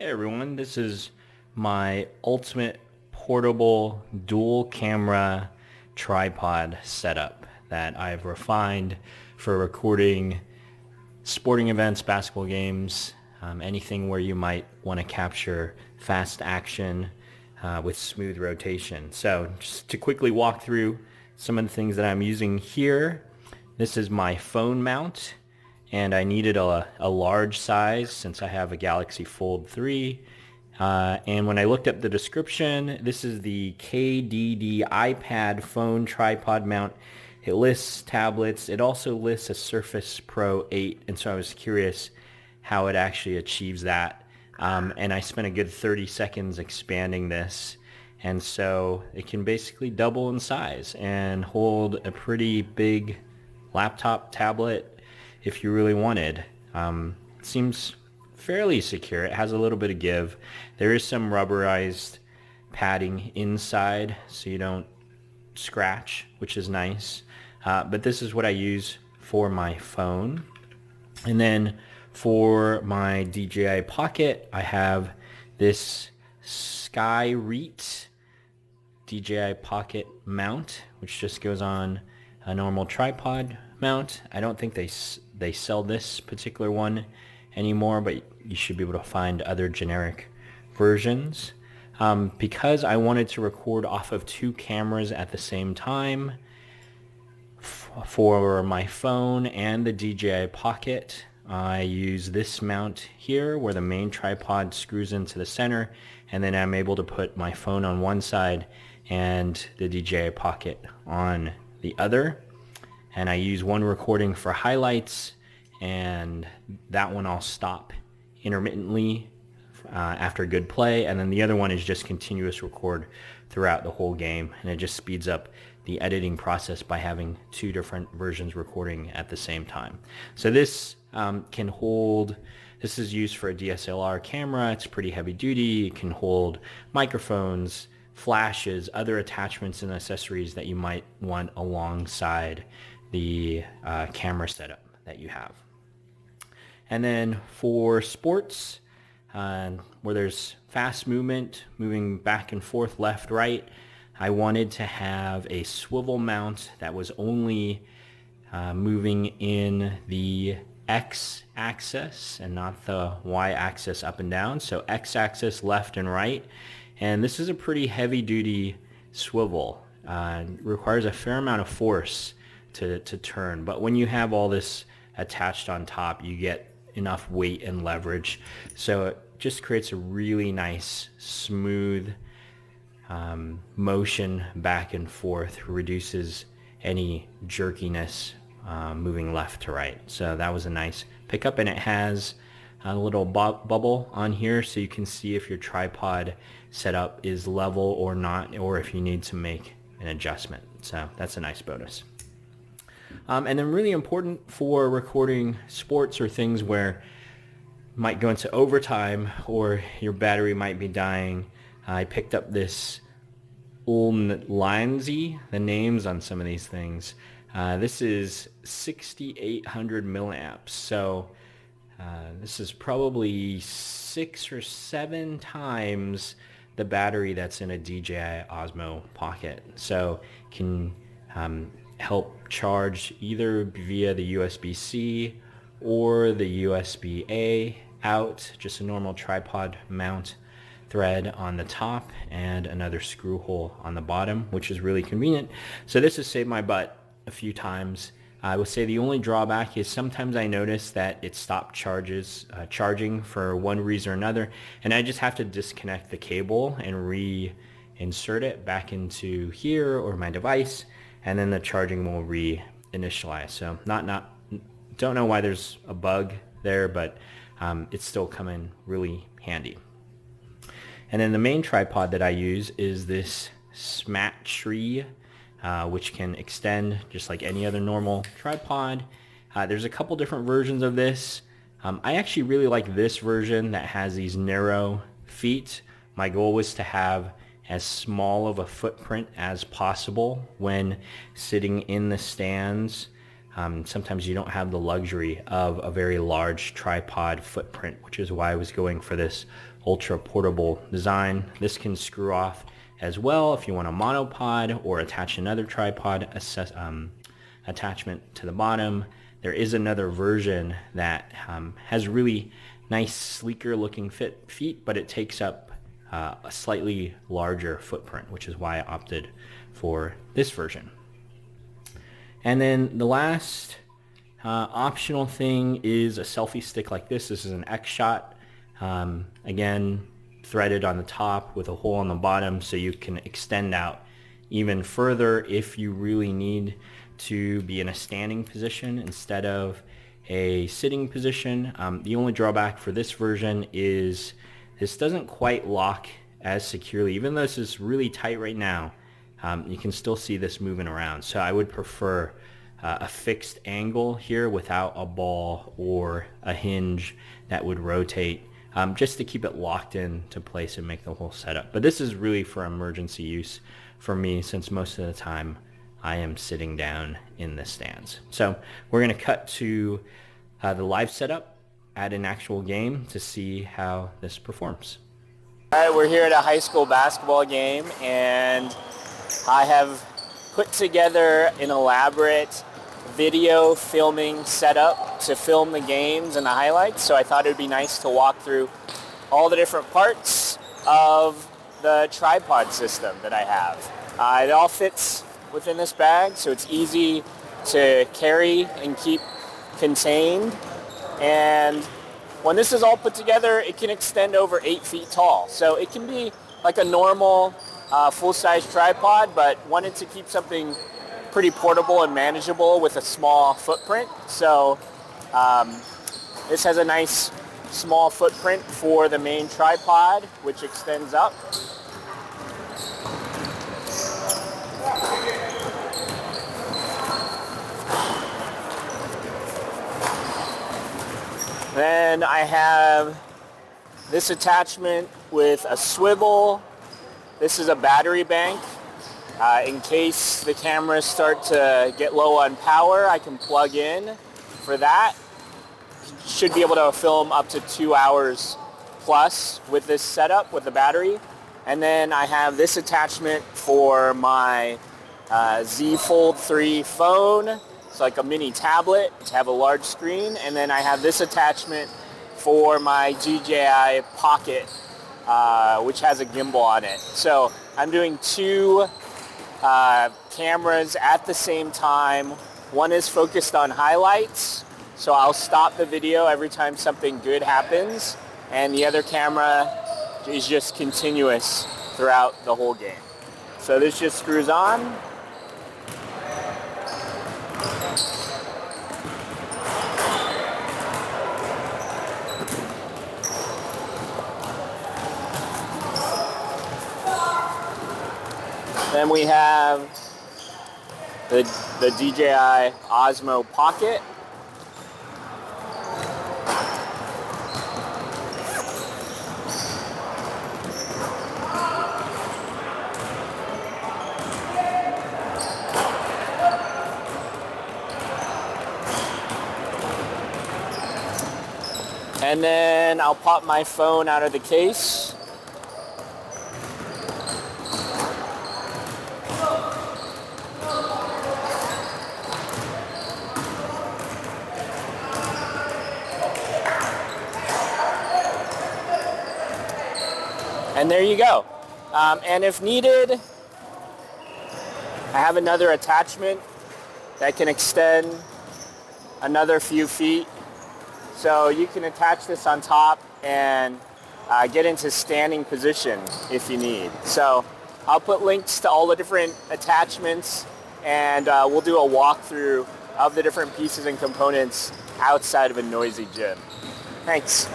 Hey everyone, this is my ultimate portable dual camera tripod setup that I've refined for recording sporting events, basketball games, anything where you might want to capture fast action with smooth rotation. So just to quickly walk through some of the things that I'm using here, this is my phone mount. And I needed a large size since I have a Galaxy Fold 3. And when I looked up the description, this is the KDD iPad phone tripod mount. It lists tablets. It also lists a Surface Pro 8. And so I was curious how it actually achieves that. And I spent a good 30 seconds expanding this. And so it can basically double in size and hold a pretty big laptop tablet if you really wanted. It seems fairly secure. It has a little bit of give. There is some rubberized padding inside so you don't scratch, which is nice. But this is what I use for my phone. And then for my DJI Pocket, I have this Skyreat DJI Pocket mount, which just goes on a normal tripod mount. I don't think they sell this particular one anymore, but you should be able to find other generic versions. Because I wanted to record off of two cameras at the same time for my phone and the DJI Pocket, I use this mount here where the main tripod screws into the center, and then I'm able to put my phone on one side and the DJI Pocket on the other. And I use one recording for highlights, and that one I'll stop intermittently after good play, and then the other one is just continuous record throughout the whole game, and it just speeds up the editing process by having two different versions recording at the same time. So this can hold, this is used for a DSLR camera. It's pretty heavy duty. It can hold microphones, flashes, other attachments and accessories that you might want alongside the camera setup that you have. And then for sports, where there's fast movement, moving back and forth, left, right, I wanted to have a swivel mount that was only moving in the X-axis and not the Y-axis up and down. So X-axis left and right. And this is a pretty heavy-duty swivel. Requires a fair amount of force to turn. But when you have all this attached on top, you get enough weight and leverage. So it just creates a really nice, smooth motion back and forth, reduces any jerkiness moving left to right. So that was a nice pickup, and it has a little bubble on here so you can see if your tripod setup is level or not, or if you need to make an adjustment. So that's a nice bonus. And then really important for recording sports or things where you might go into overtime or your battery might be dying, I picked up this ULANZI, the names on some of these things. This is 6,800 milliamps. So this is probably 6 or 7 times the battery that's in a DJI Osmo Pocket. So can help charge either via the USB-C or the USB-A out, just a normal tripod mount thread on the top and another screw hole on the bottom, which is really convenient. So this has saved my butt a few times. I would say the only drawback is sometimes I notice that it stopped charging for one reason or another, and I just have to disconnect the cable and reinsert it back into here or my device, and then the charging will reinitialize. So don't know why there's a bug there, but it's still coming really handy. And then the main tripod that I use is this Smatree, which can extend just like any other normal tripod. There's a couple different versions of this. I actually really like this version that has these narrow feet. My goal was to have as small of a footprint as possible when sitting in the stands Sometimes you don't have the luxury of a very large tripod footprint, which is why I was going for this ultra portable design. This can screw off as well if you want a monopod or attach another tripod attachment to the bottom. There is another version that has really nice, sleeker looking feet, but it takes up a slightly larger footprint, which is why I opted for this version. And then the last optional thing is a selfie stick like this. This is an X-Shot, again, threaded on the top with a hole on the bottom, so you can extend out even further if you really need to be in a standing position instead of a sitting position. The only drawback for this version is this doesn't quite lock as securely. Even though this is really tight right now, you can still see this moving around. So I would prefer a fixed angle here without a ball or a hinge that would rotate, just to keep it locked into place and make the whole setup. But this is really for emergency use for me, since most of the time I am sitting down in the stands. So we're going to cut to the live setup at an actual game to see how this performs. All right, we're here at a high school basketball game, and I have put together an elaborate video filming setup to film the games and the highlights. So I thought it would be nice to walk through all the different parts of the tripod system that I have. It all fits within this bag, so it's easy to carry and keep contained. And when this is all put together, it can extend over 8 feet tall. So it can be like a normal full-size tripod, but wanted to keep something pretty portable and manageable with a small footprint. So this has a nice small footprint for the main tripod, which extends up. Then I have this attachment with a swivel. This is a battery bank. In case the cameras start to get low on power, I can plug in for that. Should be able to film up to 2 hours plus with this setup with the battery. And then I have this attachment for my Z Fold 3 phone. It's like a mini tablet to have a large screen. And then I have this attachment for my DJI Pocket, which has a gimbal on it. So I'm doing two cameras at the same time. One is focused on highlights, so I'll stop the video every time something good happens. And the other camera is just continuous throughout the whole game. So this just screws on. Then we have the DJI Osmo Pocket. And then I'll pop my phone out of the case. And there you go. And if needed, I have another attachment that can extend another few feet. So you can attach this on top and get into standing position if you need. So I'll put links to all the different attachments, and we'll do a walkthrough of the different pieces and components outside of a noisy gym. Thanks.